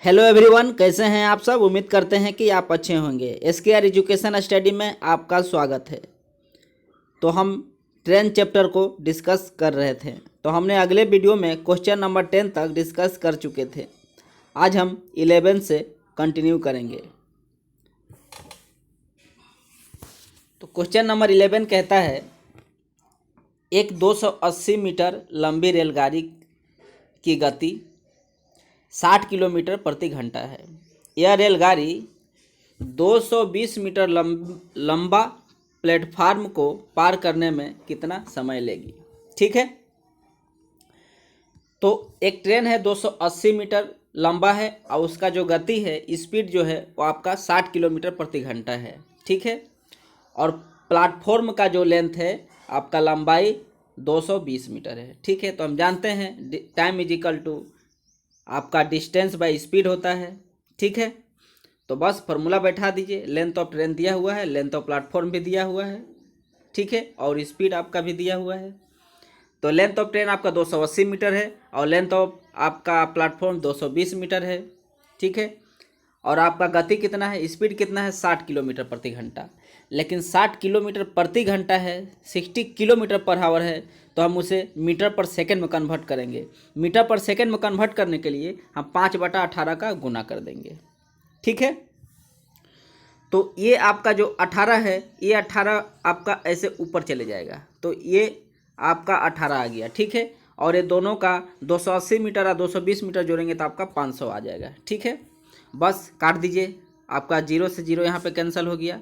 Hello everyone, कैसे हैं आप सब। उम्मीद करते हैं कि आप अच्छे होंगे। एसकेआर एजुकेशन स्टडी में आपका स्वागत है। तो हम ट्रेन चैप्टर को डिस्कस कर रहे थे। तो हमने अगले वीडियो में क्वेश्चन नंबर 10 तक डिस्कस कर चुके थे। आज हम 11 से कंटिन्यू करेंगे। तो क्वेश्चन नंबर 11 कहता है, एक 280 मीटर लंबी रेलगाड़ी की गति 60 किलोमीटर प्रति घंटा है। यह रेलगाड़ी 220 मीटर लंबा प्लेटफार्म को पार करने में कितना समय लेगी। ठीक है, तो एक ट्रेन है 280 मीटर लंबा है और उसका जो गति है, स्पीड जो है वो आपका 60 किलोमीटर प्रति घंटा है। ठीक है, और प्लेटफॉर्म का जो लेंथ है आपका लंबाई 220 मीटर है। ठीक है, तो हम जानते हैं टाइम इज इक्वल टू आपका डिस्टेंस बाय स्पीड होता है। ठीक है, तो बस फार्मूला बैठा दीजिए। लेंथ ऑफ ट्रेन दिया हुआ है, लेंथ ऑफ प्लेटफॉर्म भी दिया हुआ है। ठीक है, और स्पीड आपका भी दिया हुआ है। तो लेंथ ऑफ ट्रेन आपका 280 मीटर है और लेंथ ऑफ आपका प्लेटफॉर्म 220 मीटर है। ठीक है, और आपका गति कितना है, स्पीड कितना है, 60 किलोमीटर प्रति घंटा। लेकिन 60 किलोमीटर प्रति घंटा है, 60 किलोमीटर पर आवर है, तो हम उसे मीटर पर सेकंड में कन्वर्ट करेंगे। मीटर पर सेकंड में कन्वर्ट करने के लिए हम 5/18 का गुना कर देंगे। ठीक है, तो ये आपका जो 18 है, ये 18 आपका ऐसे ऊपर चले जाएगा, तो ये आपका 18 आ गया। ठीक है, और ये दोनों का 280 मीटर और 220 मीटर जोड़ेंगे तो आपका 500 आ जाएगा। ठीक है, बस काट दीजिए। आपका 0 से 0 यहाँ पे कैंसिल हो गया,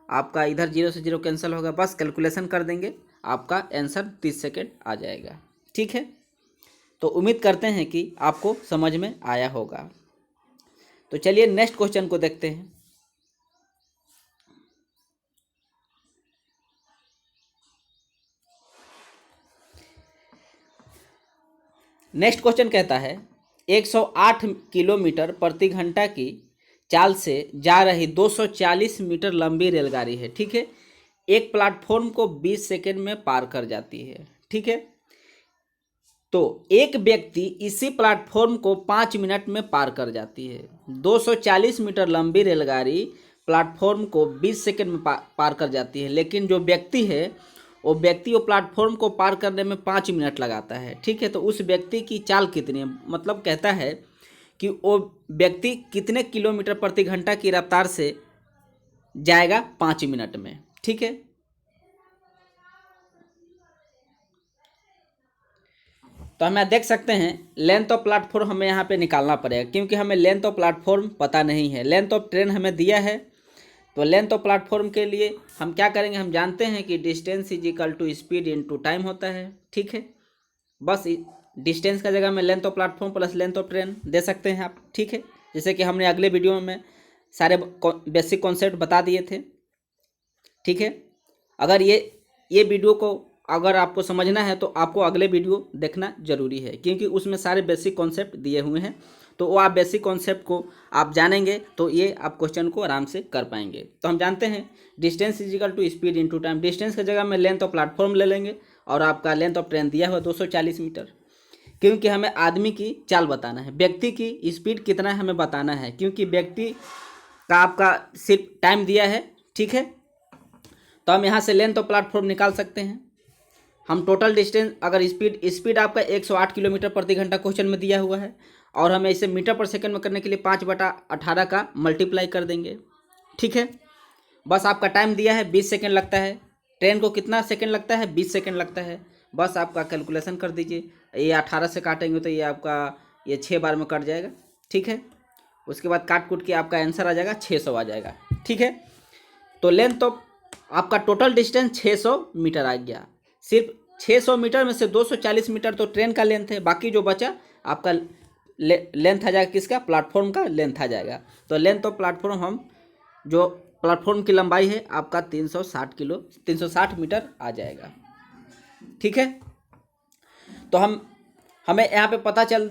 आपका इधर 0 से 0 कैंसिल होगा। बस कैलकुलेशन कर देंगे, आपका आंसर 30 सेकेंड आ जाएगा। ठीक है, तो उम्मीद करते हैं कि आपको समझ में आया होगा। तो चलिए नेक्स्ट क्वेश्चन को देखते हैं। नेक्स्ट क्वेश्चन कहता है, 108 किलोमीटर प्रति घंटा की चाल से जा रही 240 मीटर लंबी रेलगाड़ी है। ठीक है, एक प्लेटफॉर्म को 20 सेकेंड में पार कर जाती है। ठीक है, तो एक व्यक्ति इसी प्लेटफॉर्म को 5 मिनट में पार कर जाती है। 240 मीटर लंबी रेलगाड़ी प्लेटफॉर्म को 20 सेकेंड में पार कर जाती है, लेकिन जो व्यक्ति है वो प्लेटफॉर्म को पार करने में 5 मिनट लगाता है। ठीक है, तो उस व्यक्ति की चाल कितनी है, मतलब कहता है कि वो व्यक्ति कितने किलोमीटर प्रति घंटा की रफ्तार से जाएगा 5 मिनट में। ठीक है, तो हमें देख सकते हैं लेंथ ऑफ प्लेटफॉर्म हमें यहाँ पे निकालना पड़ेगा, क्योंकि हमें लेंथ ऑफ प्लेटफॉर्म पता नहीं है। लेंथ ऑफ ट्रेन हमें दिया है, तो लेंथ ऑफ प्लेटफॉर्म के लिए हम क्या करेंगे, हम जानते हैं कि distance is equal to speed into time होता है। ठीक है, बस डिस्टेंस का जगह में length of platform plus length of train दे सकते हैं आप। ठीक है, जैसे कि हमने अगले वीडियो में सारे बेसिक कॉन्सेप्ट बता दिए थे। ठीक है, अगर ये वीडियो को अगर आपको समझना है तो आपको अगले वीडियो देखना जरूरी है, क्योंकि उसमें सारे बेसिक कॉन्सेप्ट दिए हुए हैं। तो वो आप बेसिक कॉन्सेप्ट को आप जानेंगे तो ये आप क्वेश्चन को आराम से कर पाएंगे। तो हम जानते हैं distance is equal to speed into time. Distance की जगह में लेंथ ऑफ प्लेटफॉर्म ले लेंगे और आपका लेंथ ऑफ ट्रेन दिया हुआ 240 मीटर, क्योंकि हमें आदमी की चाल बताना है। व्यक्ति की स्पीड कितना है हमें बताना है, क्योंकि व्यक्ति का आपका सिर्फ टाइम दिया है। ठीक है, तो हम यहाँ से लेंथ ऑफ प्लेटफॉर्म निकाल सकते हैं। हम टोटल डिस्टेंस अगर स्पीड आपका 108 किलोमीटर प्रति घंटा क्वेश्चन में दिया हुआ है, और हमें इसे मीटर पर सेकंड में करने के लिए 5/18 का मल्टीप्लाई कर देंगे। ठीक है, बस आपका टाइम दिया है 20 सेकंड लगता है। ट्रेन को कितना सेकंड लगता है, 20 सेकंड लगता है। बस आपका कैलकुलेशन कर दीजिए। ये 18 से काटेंगे तो ये आपका 6 बार में कट जाएगा। ठीक है, उसके बाद काट कूट के आपका आंसर आ जाएगा 600 आ जाएगा। ठीक है, तो लेंथ ऑफ आपका टोटल डिस्टेंस 600 मीटर आ गया। सिर्फ 600 मीटर में से 240 मीटर तो ट्रेन का लेंथ है, बाकी जो बचा आपका लेंथ आ जाएगा किसका, प्लेटफॉर्म का लेंथ आ जाएगा। तो लेंथ ऑफ प्लेटफॉर्म हम जो प्लेटफॉर्म की लंबाई है आपका 360 मीटर आ जाएगा। ठीक है, तो हमें यहाँ पे पता चल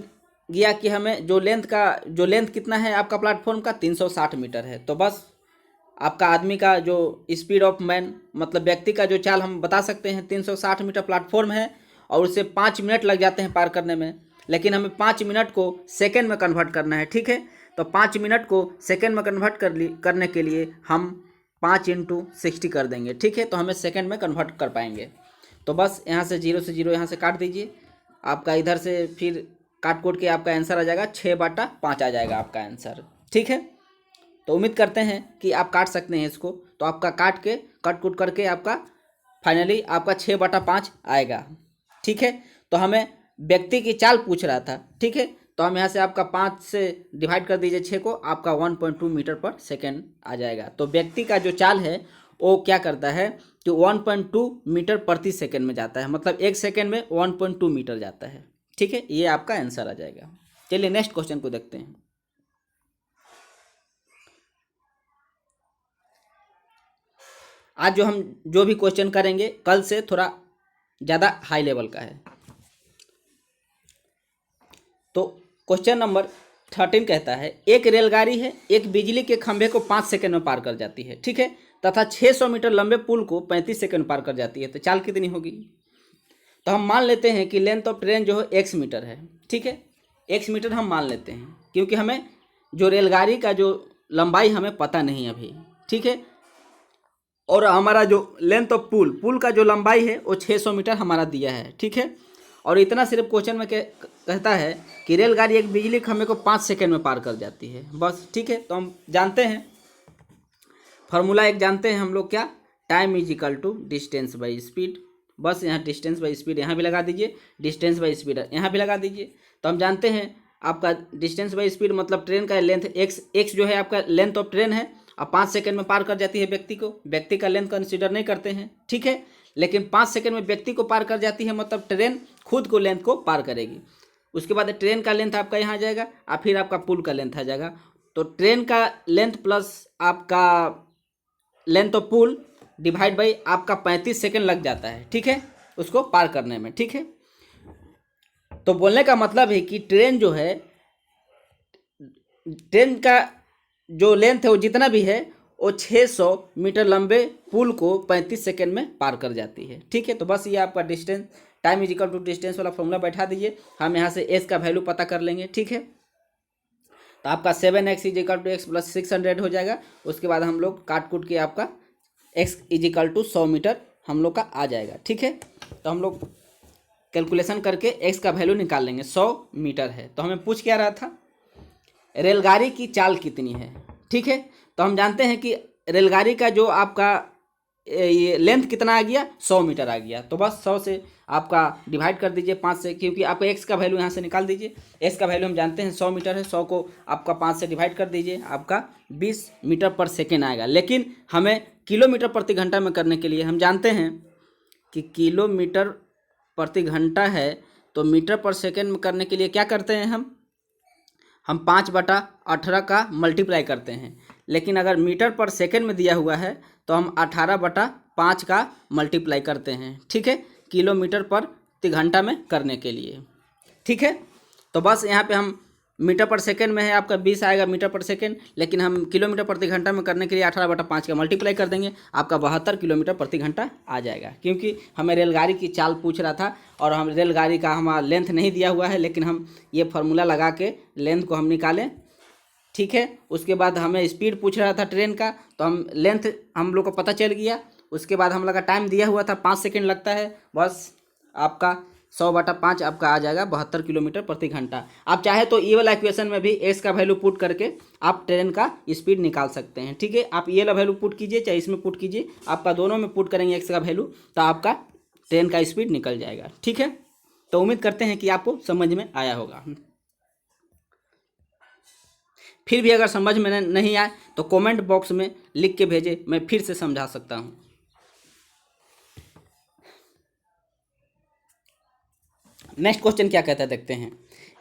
गया कि हमें जो लेंथ कितना है आपका प्लेटफॉर्म का 360 मीटर है। तो बस आपका आदमी का जो स्पीड ऑफ मैन मतलब व्यक्ति का जो चाल हम बता सकते हैं 360 मीटर प्लेटफॉर्म है और उसे 5 मिनट लग जाते हैं पार करने में। लेकिन हमें 5 मिनट को सेकेंड में कन्वर्ट करना है, ठीक है। तो 5 मिनट को सेकेंड में कन्वर्ट करने के लिए हम 5 × 60 कर देंगे, ठीक है। तो हमें सेकेंड में कन्वर्ट कर पाएंगे। तो बस यहाँ से 0 से 0 यहाँ से काट दीजिए, आपका इधर से फिर काट कोट के आपका आंसर आ जाएगा 6/5 आ जाएगा आपका आंसर, ठीक है। तो उम्मीद करते हैं कि आप काट सकते हैं इसको। तो आपका कट कुट करके आपका फाइनली आपका 6/5 आएगा, ठीक है। तो हमें व्यक्ति की चाल पूछ रहा था, ठीक है। तो हम यहाँ से आपका 5 से डिवाइड कर दीजिए 6 को, आपका 1.2 मीटर पर सेकेंड आ जाएगा। तो व्यक्ति का जो चाल है वो क्या करता है कि 1.2 मीटर प्रति सेकेंड में जाता है, मतलब 1 सेकेंड में 1.2 मीटर जाता है, ठीक है। ये आपका आंसर आ जाएगा। चलिए नेक्स्ट क्वेश्चन को देखते हैं। आज हम जो भी क्वेश्चन करेंगे कल से थोड़ा ज़्यादा हाई लेवल का है। तो क्वेश्चन नंबर 13 कहता है, एक रेलगाड़ी है, एक बिजली के खंभे को 5 सेकंड में पार कर जाती है, ठीक है, तथा 600 मीटर लंबे पुल को 35 सेकंड पार कर जाती है। तो चाल कितनी होगी? तो हम मान लेते हैं कि लेंथ ऑफ ट्रेन जो है x मीटर है, ठीक है। x मीटर हम मान लेते हैं क्योंकि हमें जो रेलगाड़ी का जो लंबाई हमें पता नहीं अभी, ठीक है। और हमारा जो लेंथ ऑफ पुल का जो लंबाई है वो 600 मीटर हमारा दिया है, ठीक है। और इतना सिर्फ क्वेश्चन में कहता है कि रेलगाड़ी एक बिजली खंभे को 5 सेकंड में पार कर जाती है, बस, ठीक है। तो हम जानते हैं फार्मूला एक जानते हैं हम लोग, क्या, time is equal to distance by speed. बस यहाँ डिस्टेंस बाई स्पीड यहाँ भी लगा दीजिए, डिस्टेंस बाई स्पीड यहाँ भी लगा दीजिए। तो हम जानते हैं आपका डिस्टेंस बाई स्पीड मतलब ट्रेन का लेंथ एक्स जो है आपका लेंथ ऑफ ट्रेन है, अब 5 सेकंड में पार कर जाती है व्यक्ति का लेंथ कंसिडर नहीं करते हैं, ठीक है। लेकिन 5 सेकंड में व्यक्ति को पार कर जाती है, मतलब ट्रेन खुद को लेंथ को पार करेगी। उसके बाद ट्रेन का लेंथ आपका यहाँ आ जाएगा और फिर आपका पुल का लेंथ आ जाएगा। तो ट्रेन का लेंथ प्लस आपका लेंथ ऑफ पुल डिवाइड बाई आपका 35 सेकंड लग जाता है, ठीक है, उसको पार करने में, ठीक है। तो बोलने का मतलब है कि ट्रेन जो है, ट्रेन का जो लेंथ है वो जितना भी है वो 600 मीटर लंबे पुल को 35 सेकंड में पार कर जाती है, ठीक है। तो बस ये आपका distance time is equal to distance वाला फॉर्मूला बैठा दीजिए। हम यहाँ से एस का वैल्यू पता कर लेंगे, ठीक है। तो आपका 7x is equal to X plus 600 हो जाएगा। उसके बाद हम लोग काट कूट के आपका x is equal to 100 meter हम लोग का आ जाएगा, ठीक है। तो हम लोग कैलकुलेशन करके x का वैल्यू निकाल लेंगे, 100 मीटर है। तो हमें पूछ क्या रहा था, रेलगाड़ी की चाल कितनी है, ठीक है। तो हम जानते हैं कि रेलगाड़ी का जो आपका ये लेंथ कितना आ गया, 100 मीटर आ गया। तो बस 100 से आपका डिवाइड कर दीजिए 5 से, क्योंकि आपका x का वैल्यू यहाँ से निकाल दीजिए। x का वैल्यू हम जानते हैं 100 मीटर है, 100 को आपका 5 से डिवाइड कर दीजिए, आपका 20 मीटर पर सेकेंड आएगा। लेकिन हमें किलोमीटर प्रति घंटा में करने के लिए हम जानते हैं कि किलोमीटर प्रति घंटा है, तो मीटर पर सेकेंड में करने के लिए क्या करते हैं हम 5/18 का मल्टीप्लाई करते हैं। लेकिन अगर मीटर पर सेकेंड में दिया हुआ है तो हम 18/5 का मल्टीप्लाई करते हैं, ठीक है, किलोमीटर प्रति घंटा में करने के लिए, ठीक है। तो बस यहाँ पे हम मीटर पर सेकेंड में है आपका 20 आएगा मीटर पर सेकेंड, लेकिन हम किलोमीटर प्रति घंटा में करने के लिए 18/5 का मल्टीप्लाई कर देंगे, आपका 72 किलोमीटर प्रति घंटा आ जाएगा। क्योंकि हमें रेलगाड़ी की चाल पूछ रहा था और हम रेलगाड़ी का हमारा लेंथ नहीं दिया हुआ है, लेकिन हम ये फार्मूला लगा के लेंथ को हम निकालें, ठीक है। उसके बाद हमें स्पीड पूछ रहा था ट्रेन का, तो हम लेंथ हम लोग को पता चल गया। उसके बाद हम लोग का टाइम दिया हुआ था 5 सेकेंड लगता है, बस आपका 100/5 आपका आ जाएगा 72 किलोमीटर प्रति घंटा। आप चाहे तो ये वाला इक्वेशन में भी एक्स का वैल्यू पुट करके आप ट्रेन का स्पीड निकाल सकते हैं, ठीक है। आप ये वाला वैल्यू पुट कीजिए चाहे इसमें पुट कीजिए, आपका दोनों में पुट करेंगे एक्स का वैल्यू तो आपका ट्रेन का स्पीड निकल जाएगा, ठीक है। तो उम्मीद करते हैं कि आपको समझ में आया होगा। फिर भी अगर समझ में नहीं आए तो कमेंट बॉक्स में लिख के भेजें, मैं फिर से समझा सकता हूँ। नेक्स्ट क्वेश्चन क्या कहता है देखते हैं।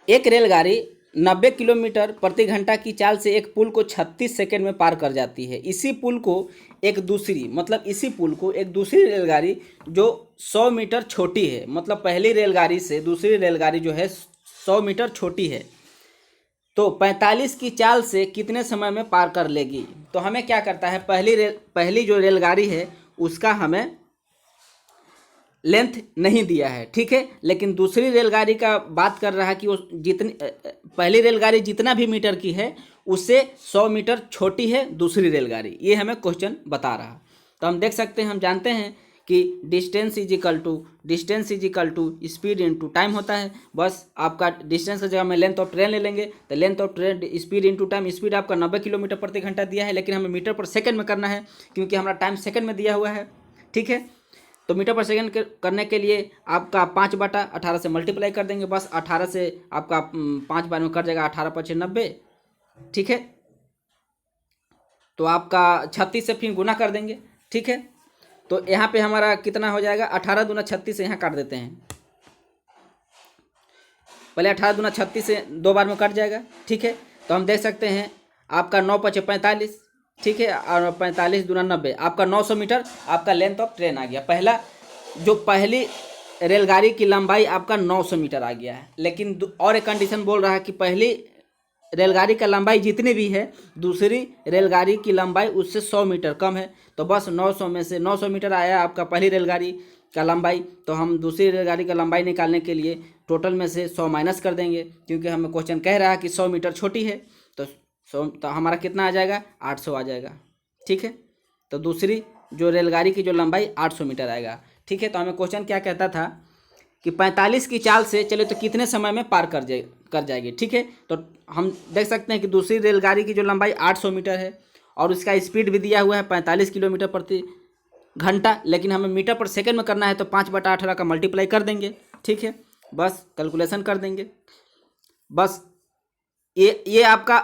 एक रेलगाड़ी 90 किलोमीटर प्रति घंटा की चाल से एक पुल को 36 सेकंड में पार कर जाती है। इसी पुल को एक दूसरी रेलगाड़ी जो 100 मीटर छोटी है, मतलब पहली रेलगाड़ी से दूसरी रेलगाड़ी जो है 100 मीटर छोटी है, तो 45 की चाल से कितने समय में पार कर लेगी। तो हमें क्या करता है, पहली जो रेलगाड़ी है उसका हमें लेंथ नहीं दिया है, ठीक है। लेकिन दूसरी रेलगाड़ी का बात कर रहा है कि वो जितनी पहली रेलगाड़ी जितना भी मीटर की है उससे 100 मीटर छोटी है दूसरी रेलगाड़ी, ये हमें क्वेश्चन बता रहा। तो हम देख सकते हैं, हम जानते हैं कि distance is equal to speed into time होता है। बस आपका डिस्टेंस की जगह में लेंथ ऑफ ट्रेन ले लेंगे, तो length of train speed into time, speed आपका 90 किलोमीटर प्रति घंटा दिया है, लेकिन हमें मीटर पर सेकंड में करना है क्योंकि हमारा टाइम सेकंड में दिया हुआ है, ठीक है। तो मीटर पर सेकंड करने के लिए आपका 5/18 से मल्टीप्लाई कर देंगे, बस 18 से आपका 5 बार में कट जाएगा, 18×5 = 90, ठीक है। तो आपका 36 से फिर गुना कर देंगे, ठीक है। तो यहाँ पे हमारा कितना हो जाएगा, 18 दूना 36 से यहाँ काट देते हैं, पहले 18 दूना 36 से 2 बार में कट जाएगा, ठीक है। तो हम देख सकते हैं आपका 9×5 = 45, ठीक है, और 45 दूना 90, आपका 900 मीटर आपका लेंथ ऑफ ट्रेन आ गया। पहली रेलगाड़ी की लंबाई आपका 900 मीटर आ गया है, लेकिन और एक कंडीशन बोल रहा है कि पहली रेलगाड़ी का लंबाई जितनी भी है दूसरी रेलगाड़ी की लंबाई उससे 100 मीटर कम है। तो बस 900 में से 900 मीटर आया आपका पहली रेलगाड़ी का लंबाई, तो हम दूसरी रेलगाड़ी का लंबाई निकालने के लिए टोटल में से 100 माइनस कर देंगे, क्योंकि हमें क्वेश्चन कह रहा है कि 100 मीटर छोटी है। तो हमारा कितना आ जाएगा, 800 आ जाएगा, ठीक है। तो दूसरी जो रेलगाड़ी की जो लंबाई 800 मीटर आएगा, ठीक है। तो हमें क्वेश्चन क्या कहता था कि 45 की चाल से चले तो कितने समय में पार कर जाएगी, ठीक है। तो हम देख सकते हैं कि दूसरी रेलगाड़ी की जो लंबाई 800 मीटर है और उसका स्पीड भी दिया हुआ है 45 किलोमीटर प्रति घंटा, लेकिन हमें मीटर पर सेकंड में करना है, तो 5/18 का मल्टीप्लाई कर देंगे, ठीक है। बस कैलकुलेशन कर देंगे, बस ये आपका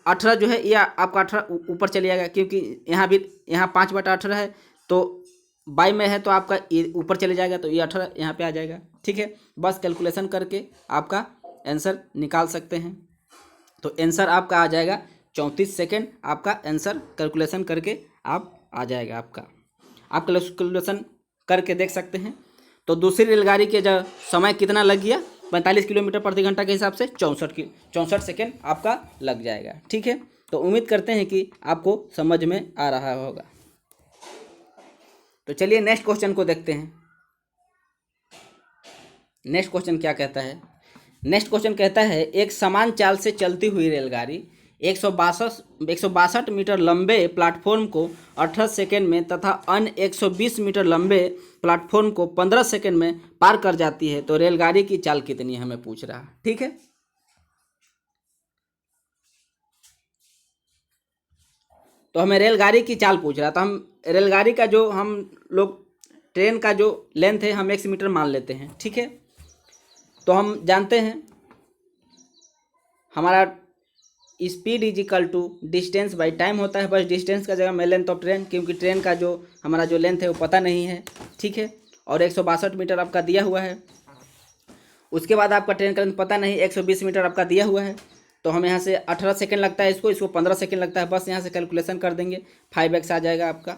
18 जो है ये आपका 18 ऊपर चले जाएगा, क्योंकि यहाँ 5/18 है तो बाई में है तो आपका ये ऊपर चले जाएगा, तो ये 18 यहाँ पे आ जाएगा, ठीक है। बस कैलकुलेशन करके आपका आंसर निकाल सकते हैं। तो आंसर आपका आ जाएगा 34 सेकेंड, आपका आंसर कैलकुलेशन करके आप आ जाएगा। आप कैलकुलेशन करके देख सकते हैं। तो दूसरी रेलगाड़ी के जो समय कितना लग गया, 45 किलोमीटर प्रति घंटा के हिसाब से 64 सेकेंड आपका लग जाएगा, ठीक है। तो उम्मीद करते हैं कि आपको समझ में आ रहा होगा। तो चलिए नेक्स्ट क्वेश्चन को देखते हैं। नेक्स्ट क्वेश्चन क्या कहता है, नेक्स्ट क्वेश्चन कहता है एक समान चाल से चलती हुई रेलगाड़ी 162 मीटर लंबे प्लेटफॉर्म को 18 सेकेंड में तथा अन्य 120 मीटर लंबे प्लेटफॉर्म को 15 सेकेंड में पार कर जाती है, तो रेलगाड़ी की चाल कितनी हमें पूछ रहा है, ठीक है। तो हमें रेलगाड़ी की चाल पूछ रहा है, तो हम रेलगाड़ी का जो हम लोग ट्रेन का जो लेंथ है हम 1 मीटर मान लेते हैं, ठीक है। तो हम जानते हैं हमारा speed is equal to distance by time होता है, बस डिस्टेंस का जगह में लेंथ ऑफ ट्रेन, क्योंकि ट्रेन का जो हमारा जो लेंथ है वो पता नहीं है, ठीक है। और 162 मीटर आपका दिया हुआ है, उसके बाद आपका ट्रेन का लेंथ पता नहीं, 120 मीटर आपका दिया हुआ है। तो हमें यहाँ से 18 सेकेंड लगता है, इसको 15 सेकेंड लगता है, बस यहाँ से कैलकुलेशन कर देंगे, 5x आ जाएगा आपका।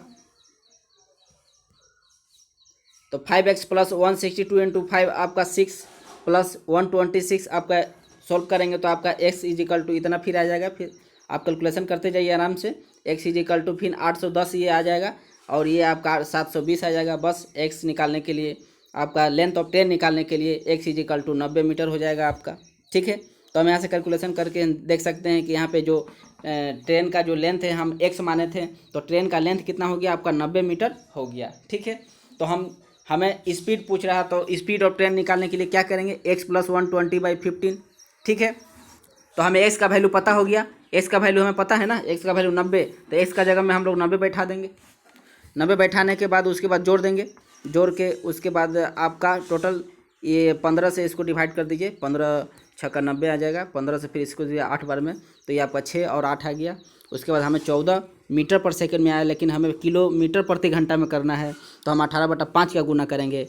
तो 5x + 162 × 5 आपका 6 + 126 आपका सॉल्व करेंगे तो आपका x = इतना फिर आ जाएगा। फिर आप कैलकुलेशन करते जाइए आराम से, x = फिर 810 ये आ जाएगा, और ये आपका 720 आ जाएगा। बस x निकालने के लिए, आपका लेंथ ऑफ ट्रेन निकालने के लिए x = 90 मीटर हो जाएगा आपका, ठीक है। तो हम यहाँ से कैलकुलेशन करके देख सकते हैं कि यहाँ पे जो ट्रेन का जो लेंथ है हम x माने थे, तो ट्रेन का लेंथ कितना हो गया आपका 90 मीटर हो गया, ठीक है। तो हमें स्पीड पूछ रहा, तो स्पीड ऑफ ट्रेन निकालने के लिए क्या करेंगे, x + 120/15, ठीक है। तो हमें x का वैल्यू पता हो गया, x का वैल्यू हमें पता है ना, x का वैल्यू 90, तो x का जगह में हम लोग 90 बैठा देंगे। 90 बैठाने के बाद उसके बाद जोड़ देंगे, जोड़ के उसके बाद आपका टोटल ये 15 से इसको डिवाइड कर दीजिए, 15 × 90 आ जाएगा, 15 से फिर इसको दिया 8 बार में, तो ये आपका 6 और 8 आ गया। उसके बाद हमें 14 मीटर पर सेकंड में आया, लेकिन हमें किलोमीटर प्रति घंटा में करना है, तो हम 18/5 का गुना करेंगे।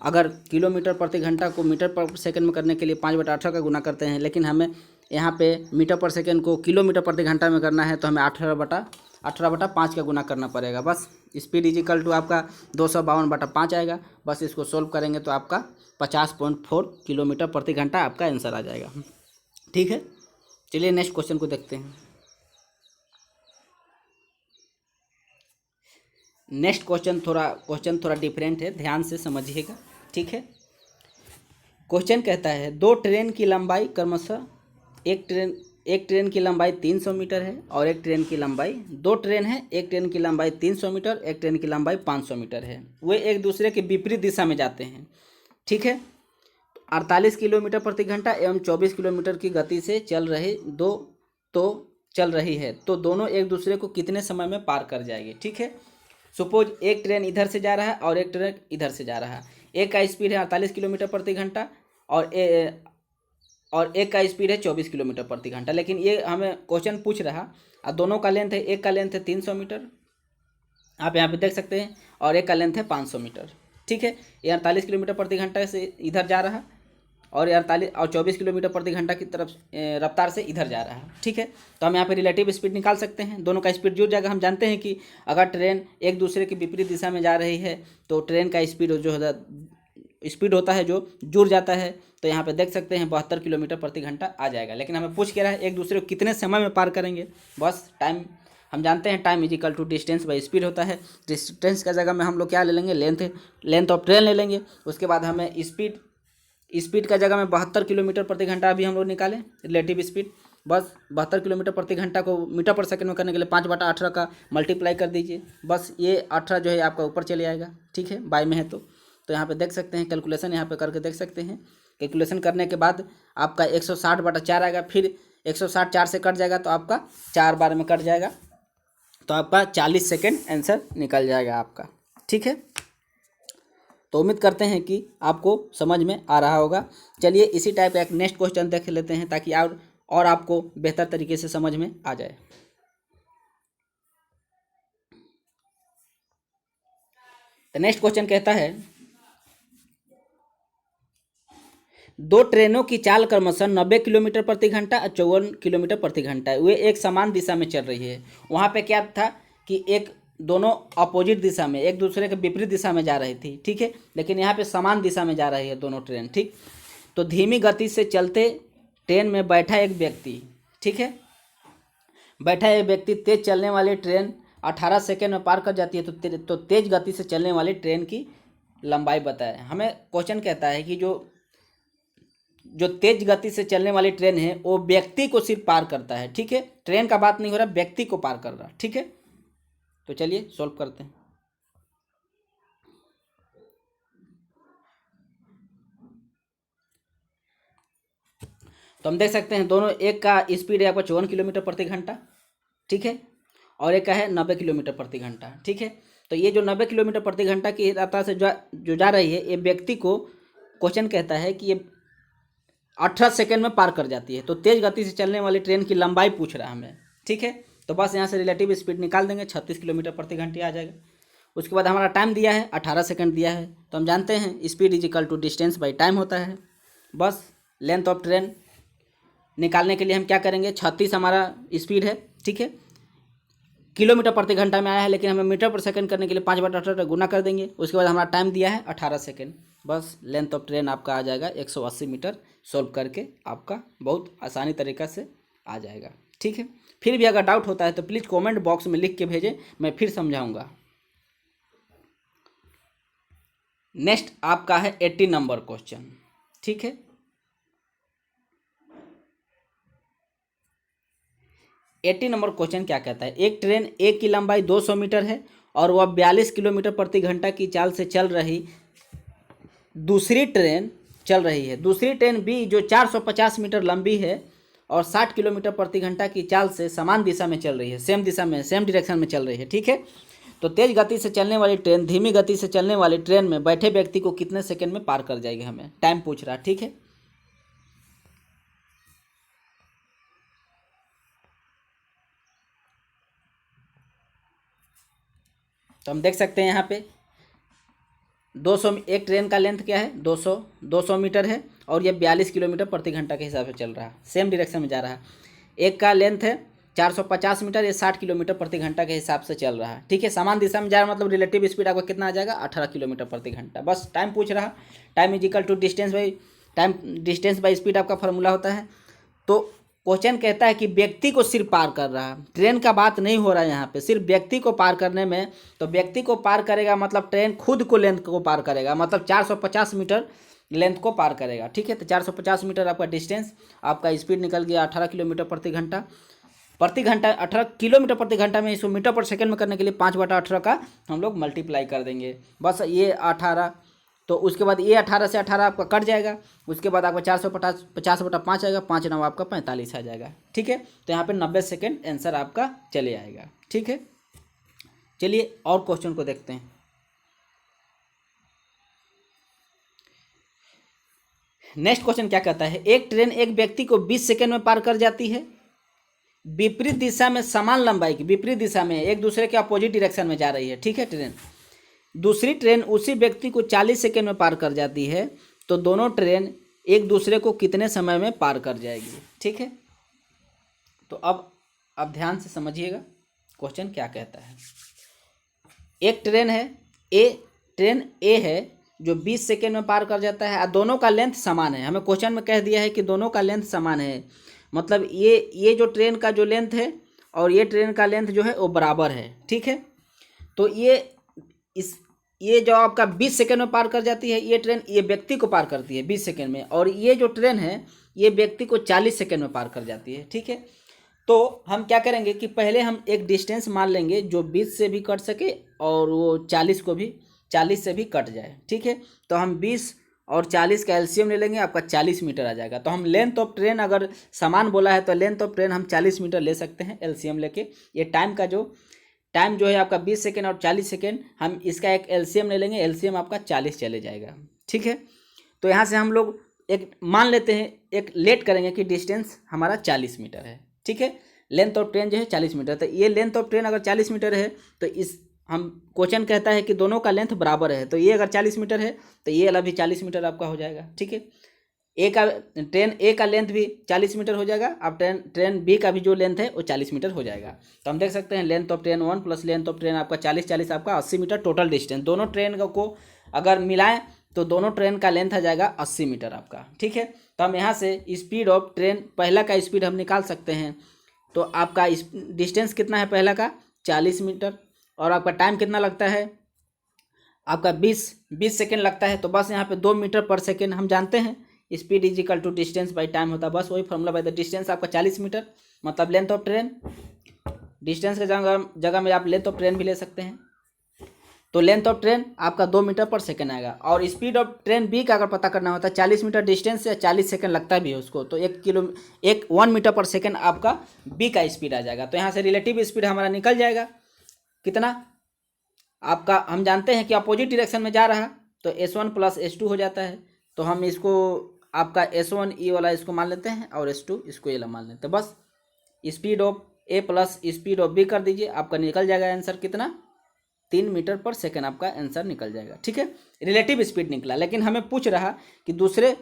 अगर किलोमीटर प्रति घंटा को मीटर पर सेकंड में करने के लिए 5/18 का गुना करते हैं, लेकिन हमें यहाँ पे मीटर पर सेकंड को किलोमीटर प्रति घंटा में करना है, तो हमें 18/5 का गुना करना पड़ेगा। बस स्पीड = आपका 252/5 आएगा। बस इसको सोल्व करेंगे तो आपका 50.4 किलोमीटर प्रति घंटा आपका आंसर आ जाएगा, ठीक है। चलिए नेक्स्ट क्वेश्चन को देखते हैं। नेक्स्ट क्वेश्चन थोड़ा डिफरेंट है, ध्यान से समझिएगा। ठीक है। क्वेश्चन कहता है दो ट्रेन की लंबाई क्रमशः एक ट्रेन की लंबाई 300 मीटर है और एक ट्रेन की लंबाई, दो ट्रेन है, एक ट्रेन की लंबाई 300 मीटर, एक ट्रेन की लंबाई 500 मीटर है। वे एक दूसरे के विपरीत दिशा में जाते हैं, ठीक है। 48 किलोमीटर प्रति घंटा एवं 24 किलोमीटर की गति से चल रही है तो दोनों एक दूसरे को कितने समय में पार कर जाएगी, ठीक है। सपोज एक ट्रेन इधर से जा रहा है और एक ट्रेन इधर से जा रहा है। एक का स्पीड है 48 किलोमीटर प्रति घंटा और एक का स्पीड है 24 किलोमीटर प्रति घंटा। लेकिन ये हमें क्वेश्चन पूछ रहा और दोनों का लेंथ है, एक का लेंथ है 300 मीटर, आप यहाँ पे देख सकते हैं, और एक का लेंथ है 500 मीटर, ठीक है। ये 48 किलोमीटर प्रति घंटा से इधर जा रहा और 24 किलोमीटर प्रति घंटा की तरफ रफ्तार से इधर जा रहा है, ठीक है। तो हम यहाँ पे रिलेटिव स्पीड निकाल सकते हैं, दोनों का स्पीड जुड़ जाएगा। हम जानते हैं कि अगर ट्रेन एक दूसरे के विपरीत दिशा में जा रही है तो ट्रेन का स्पीड होता है जो जुड़ जाता है। तो यहाँ पे देख सकते हैं 72 किलोमीटर प्रति घंटा आ जाएगा। लेकिन हमें पूछ के रहा है एक दूसरे को कितने समय में पार करेंगे। बस टाइम, हम जानते हैं time is equal to distance by speed होता है। डिस्टेंस का जगह में हम लोग क्या ले लेंगे, लेंथ ऑफ ट्रेन ले लेंगे। उसके बाद हमें स्पीड का जगह में 72 किलोमीटर प्रति घंटा अभी हम लोग निकालें रिलेटिव स्पीड। बस 72 किलोमीटर प्रति घंटा को मीटर पर सेकंड में करने के लिए 5/18 का मल्टीप्लाई कर दीजिए। बस ये 18 जो है आपका ऊपर चले आएगा, ठीक है, बाय में है। तो यहाँ पे देख सकते हैं कैलकुलेशन यहाँ पे करके देख सकते हैं। कैलकुलेशन करने के बाद आपका 160/4 आएगा, फिर 160 4 से कट जाएगा तो आपका 4 बार में कट जाएगा, तो आपका 40 सेकेंड आंसर निकल जाएगा आपका, ठीक है। तो उम्मीद करते हैं कि आपको समझ में आ रहा होगा। चलिए इसी टाइप का एक नेक्स्ट क्वेश्चन देख लेते हैं ताकि और आपको बेहतर तरीके से समझ में आ जाए। तो नेक्स्ट क्वेश्चन कहता है दो ट्रेनों की चाल क्रमशः 90 किलोमीटर प्रति घंटा और 54 किलोमीटर प्रति घंटा है। वे एक समान दिशा में चल रही है। वहाँ पे क्या था कि दोनों अपोजिट दिशा में, एक दूसरे के विपरीत दिशा में जा रही थी, ठीक है। लेकिन यहाँ पे समान दिशा में जा रही है दोनों ट्रेन, ठीक। तो धीमी गति से चलते ट्रेन में बैठा एक व्यक्ति, ठीक है, बैठा एक व्यक्ति तेज चलने वाली ट्रेन 18 सेकेंड में पार कर जाती है। तो तेज गति से चलने वाली ट्रेन की लंबाई बताए। हमें क्वेश्चन कहता है कि जो तेज गति से चलने वाली ट्रेन है वो व्यक्ति को सिर्फ पार करता है, ठीक है। ट्रेन का बात नहीं हो रहा, व्यक्ति को पार कर रहा, ठीक है। तो चलिए सॉल्व करते हैं। तो हम देख सकते हैं दोनों, एक का स्पीड है आपका 54 किलोमीटर प्रति घंटा, ठीक है, और एक का है 90 किलोमीटर प्रति घंटा, ठीक है। तो ये जो 90 किलोमीटर प्रति घंटा की रफ्तार से जो जा रही है, ये व्यक्ति को क्वेश्चन कहता है कि ये 18 सेकेंड में पार कर जाती है। तो तेज गति से चलने वाली ट्रेन की लंबाई पूछ रहा है हमें, ठीक है। तो बस यहाँ से रिलेटिव स्पीड निकाल देंगे, 36 किलोमीटर प्रति घंटे आ जाएगा। उसके बाद हमारा टाइम दिया है 18 सेकंड दिया है। तो हम जानते हैं speed is equal to distance by time होता है। बस लेंथ ऑफ ट्रेन निकालने के लिए हम क्या करेंगे, 36 हमारा स्पीड है, ठीक है, किलोमीटर प्रति घंटा में आया है, लेकिन हमें मीटर पर सेकंड करने के लिए 5/18 गुना कर देंगे। उसके बाद हमारा टाइम दिया है 18 सेकंड। बस लेंथ ऑफ ट्रेन आपका आ जाएगा 180 मीटर। सॉल्व करके आपका बहुत आसानी तरीक़ा से आ जाएगा, ठीक है। फिर भी अगर डाउट होता है तो प्लीज़ कमेंट बॉक्स में लिख के भेजें, मैं फिर समझाऊंगा। नेक्स्ट आपका है 80 नंबर क्वेश्चन, ठीक है। 80 नंबर क्वेश्चन क्या कहता है, एक ट्रेन ए की लंबाई 200 मीटर है और वह 42 किलोमीटर प्रति घंटा की चाल से चल रही दूसरी ट्रेन दूसरी ट्रेन बी जो 450 मीटर लंबी है और 60 किलोमीटर प्रति घंटा की चाल से समान दिशा में चल रही है, सेम दिशा में, सेम डायरेक्शन में चल रही है, ठीक है। तो तेज गति से चलने वाली ट्रेन धीमी गति से चलने वाली ट्रेन में बैठे व्यक्ति को कितने सेकंड में पार कर जाएगी, हमें टाइम पूछ रहा है, ठीक है। तो हम देख सकते हैं यहाँ पे 200, एक ट्रेन का लेंथ क्या है 200 मीटर है और ये 42 किलोमीटर प्रति घंटा के हिसाब से चल रहा है, सेम डायरेक्शन में जा रहा है। एक का लेंथ है 450 मीटर, ये 60 किलोमीटर प्रति घंटा के हिसाब से चल रहा है, ठीक है। समान दिशा में जा रहा है, मतलब रिलेटिव स्पीड आपका कितना आ जाएगा 18 किलोमीटर प्रति घंटा। बस टाइम पूछ रहा, time is equal to distance by speed आपका फार्मूला होता है। तो क्वेश्चन कहता है कि व्यक्ति को सिर्फ पार कर रहा है, ट्रेन का बात नहीं हो रहा है यहाँ पे, सिर्फ व्यक्ति को पार करने में। तो व्यक्ति को पार करेगा मतलब ट्रेन खुद को लेंथ को पार करेगा, मतलब 450 मीटर लेंथ को पार करेगा। ठीक है, तो 450 मीटर आपका डिस्टेंस, आपका स्पीड निकल गया 18 किलोमीटर प्रति घंटा। 18 किलोमीटर प्रति घंटा में इसको मीटर पर सेकंड में करने के लिए 5/18 का हम लोग मल्टीप्लाई कर देंगे। बस ये 18, तो उसके बाद ये 18 से 18 आपका कट जाएगा। उसके बाद आपका 450/5 आएगा, 5 9 आपका 45 आ जाएगा। ठीक है, तो यहाँ पे 90 सेकेंड आंसर आपका चले आएगा। ठीक है, चलिए और क्वेश्चन को देखते हैं। नेक्स्ट क्वेश्चन क्या कहता है, एक ट्रेन एक व्यक्ति को 20 सेकेंड में पार कर जाती है। विपरीत दिशा में समान लंबाई की, विपरीत दिशा में एक दूसरे के अपोजिट डायरेक्शन में जा रही है। ठीक है, ट्रेन, दूसरी ट्रेन उसी व्यक्ति को 40 सेकेंड में पार कर जाती है, तो दोनों ट्रेन एक दूसरे को कितने समय में पार कर जाएगी। ठीक है, तो अब ध्यान से समझिएगा क्वेश्चन क्या कहता है। एक ट्रेन है ट्रेन ए है जो 20 सेकेंड में पार कर जाता है, और दोनों का लेंथ समान है। हमें क्वेश्चन में कह दिया है कि दोनों का लेंथ समान है, मतलब ये जो ट्रेन का जो लेंथ है और ये ट्रेन का लेंथ जो है वो बराबर है। ठीक है, तो ये जो आपका 20 सेकेंड में पार कर जाती है, ये ट्रेन ये व्यक्ति को पार करती है 20 सेकेंड में, और ये जो ट्रेन है ये व्यक्ति को 40 सेकेंड में पार कर जाती है। ठीक है, तो हम क्या करेंगे कि पहले हम एक डिस्टेंस मान लेंगे जो 20 से भी कट सके और वो 40 से भी कट जाए। ठीक है, तो हम 20 और 40 का एलसीएम ले लेंगे, आपका 40 मीटर आ जाएगा। तो हम लेंथ ऑफ ट्रेन अगर समान बोला है तो लेंथ ऑफ ट्रेन हम 40 मीटर ले सकते हैं एलसीएम लेके। ये टाइम जो है आपका 20 सेकेंड और 40 सेकेंड, हम इसका एक एलसीएम ले लेंगे, एलसीएम आपका 40 चले जाएगा। ठीक है, तो यहाँ से हम लोग एक मान लेते हैं, एक लेट करेंगे कि डिस्टेंस हमारा 40 मीटर है। ठीक है, लेंथ ऑफ ट्रेन जो है 40 मीटर, तो ये लेंथ ऑफ ट्रेन अगर 40 मीटर है तो हम क्वेश्चन कहता है कि दोनों का लेंथ बराबर है, तो ये अगर 40 मीटर है तो ये वाला भी 40 मीटर आपका हो जाएगा। ठीक है, ट्रेन ए का लेंथ भी 40 मीटर हो जाएगा, अब ट्रेन बी का भी जो लेंथ है वो 40 मीटर हो जाएगा। तो हम देख सकते हैं length of train 1 plus length of train आपका 40 आपका 80 मीटर टोटल डिस्टेंस। दोनों ट्रेन को अगर मिलाएं तो दोनों ट्रेन का लेंथ आ जाएगा 80 मीटर आपका। ठीक है, तो हम यहाँ से स्पीड ऑफ ट्रेन, पहला का स्पीड हम निकाल सकते हैं। तो आपका डिस्टेंस कितना है पहला का 40 मीटर, और आपका टाइम कितना लगता है आपका 20 सेकेंड लगता है। तो बस यहाँ पे 2 मीटर पर सेकेंड हम जानते हैं, speed is equal to distance by time होता है, बस वही फॉर्मूला बाई द डिस्टेंस। आपका 40 मीटर मतलब लेंथ ऑफ ट्रेन, डिस्टेंस के जगह में आप लेंथ ऑफ ट्रेन भी ले सकते हैं। तो लेंथ ऑफ ट्रेन आपका 2 मीटर पर सेकेंड आएगा, और स्पीड ऑफ ट्रेन बी का अगर पता करना होता है 40 मीटर डिस्टेंस से 40 सेकेंड लगता भी है उसको, तो 1 मीटर पर सेकेंड आपका बी का स्पीड आ जाएगा। तो यहाँ से रिलेटिव स्पीड हमारा निकल जाएगा कितना आपका, हम जानते हैं कि अपोजिट डायरेक्शन में जा रहा, तो S1 प्लस S2 हो जाता है। तो हम इसको आपका S1 ई वाला इसको मान लेते हैं और S2 इसको ये मान लेते हैं। बस speed of A plus speed of B कर दीजिए, आपका निकल जाएगा आंसर कितना 3 मीटर पर सेकेंड आपका आंसर निकल जाएगा। ठीक है, रिलेटिव स्पीड निकला, लेकिन हमें पूछ रहा कि दूसरे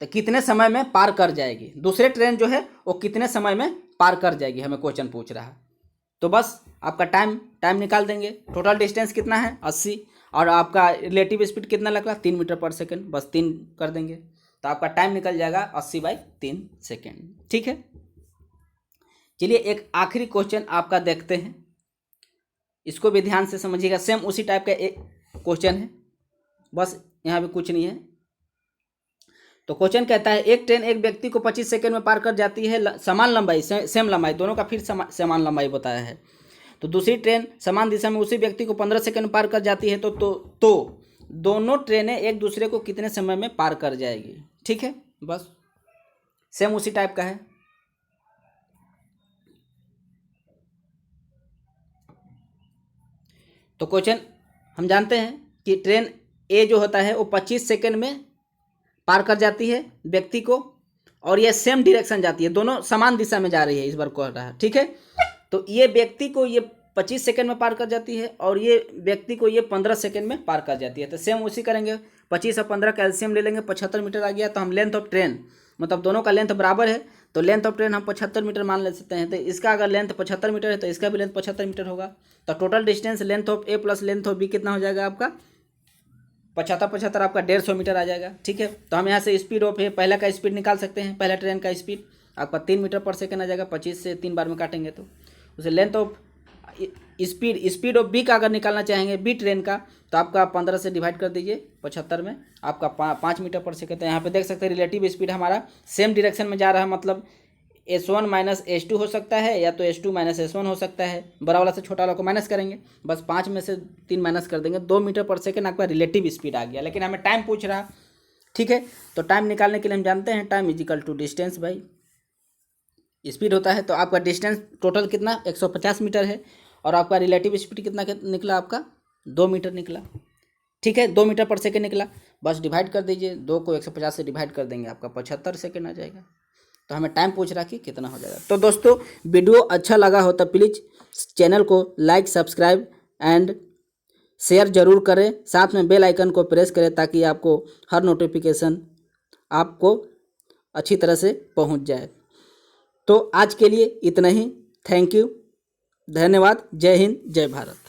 तो कितने समय में पार कर जाएगी, दूसरे ट्रेन जो है वो कितने समय में पार कर जाएगी, हमें क्वेश्चन पूछ रहा। तो बस आपका टाइम निकाल देंगे। टोटल डिस्टेंस कितना है 80, और आपका रिलेटिव स्पीड कितना लग रहा 3 मीटर पर सेकेंड, बस 3 कर देंगे तो आपका टाइम निकल जाएगा 80/3 सेकेंड। ठीक है, चलिए एक आखिरी क्वेश्चन आपका देखते हैं, इसको भी ध्यान से समझिएगा। सेम उसी टाइप का एक क्वेश्चन है, बस यहाँ भी कुछ नहीं है। तो क्वेश्चन कहता है एक ट्रेन एक व्यक्ति को 25 सेकंड में पार कर जाती है, समान लंबाई सेम लंबाई, दोनों का फिर समान लंबाई बताया है। तो दूसरी ट्रेन समान दिशा में उसी व्यक्ति को 15 सेकंड में पार कर जाती है, तो दोनों ट्रेनें एक दूसरे को कितने समय में पार कर जाएगी। ठीक है, बस सेम उसी टाइप का है। तो क्वेश्चन हम जानते हैं कि ट्रेन ए जो होता है वो 25 सेकंड में पार कर जाती है व्यक्ति को, और ये सेम डायरेक्शन जाती है, दोनों समान दिशा में जा रही है, इस बार कह रहा है। ठीक है, तो ये व्यक्ति को ये 25 सेकंड में पार कर जाती है और ये व्यक्ति को ये 15 सेकंड में पार कर जाती है। तो सेम उसी करेंगे, 25 और 15 का एलसीएम ले लेंगे, 75 मीटर आ गया। तो हम लेंथ ऑफ ट्रेन मतलब दोनों का लेंथ बराबर है, तो लेंथ ऑफ ट्रेन हम 75 मीटर मान ले सकते हैं। तो इसका अगर लेंथ 75 मीटर है तो इसका भी लेंथ 75 मीटर होगा। तो total distance length of A plus length of B कितना हो जाएगा आपका 75 आपका 150 मीटर आ जाएगा। ठीक है, तो हम यहाँ से स्पीड ऑफ है पहला का स्पीड निकाल सकते हैं। पहला ट्रेन का स्पीड आपका 3 मीटर पर सेकेंड आ जाएगा। 25 से 3 बार में काटेंगे तो उसे length of speed of B का अगर निकालना चाहेंगे बी ट्रेन का, तो आपका 15 से डिवाइड कर दीजिए 75 में, आपका 5 मीटर पर सेकेंड। तो यहाँ पे देख सकते हैं रिलेटिव स्पीड हमारा सेम डायरेक्शन में जा रहा है, मतलब S1 माइनस S2 हो सकता है या तो S2 माइनस S1 हो सकता है। बड़ा वाला से छोटा वाला को माइनस करेंगे, बस 5 में से 3 माइनस कर देंगे, 2 मीटर पर सेकेंड आपका रिलेटिव स्पीड आ गया। लेकिन हमें टाइम पूछ रहा। ठीक है, तो टाइम निकालने के लिए हम जानते हैं time is equal to distance by speed होता है। तो आपका डिस्टेंस टोटल कितना 150 मीटर है और आपका रिलेटिव स्पीड कितना निकला, आपका 2 मीटर निकला। ठीक है, 2 मीटर पर सेकेंड निकला, बस डिवाइड कर दीजिए, 2 को 150 से डिवाइड कर देंगे, आपका 75 सेकेंड आ जाएगा। तो हमें टाइम पूछ रहा कि कितना हो जाएगा। तो दोस्तों वीडियो अच्छा लगा हो तो प्लीज़ चैनल को लाइक, सब्सक्राइब एंड शेयर जरूर करें, साथ में बेल आइकन को प्रेस करें ताकि आपको हर नोटिफिकेशन आपको अच्छी तरह से पहुंच जाए। तो आज के लिए इतना ही। थैंक यू, धन्यवाद। जय हिंद, जय भारत।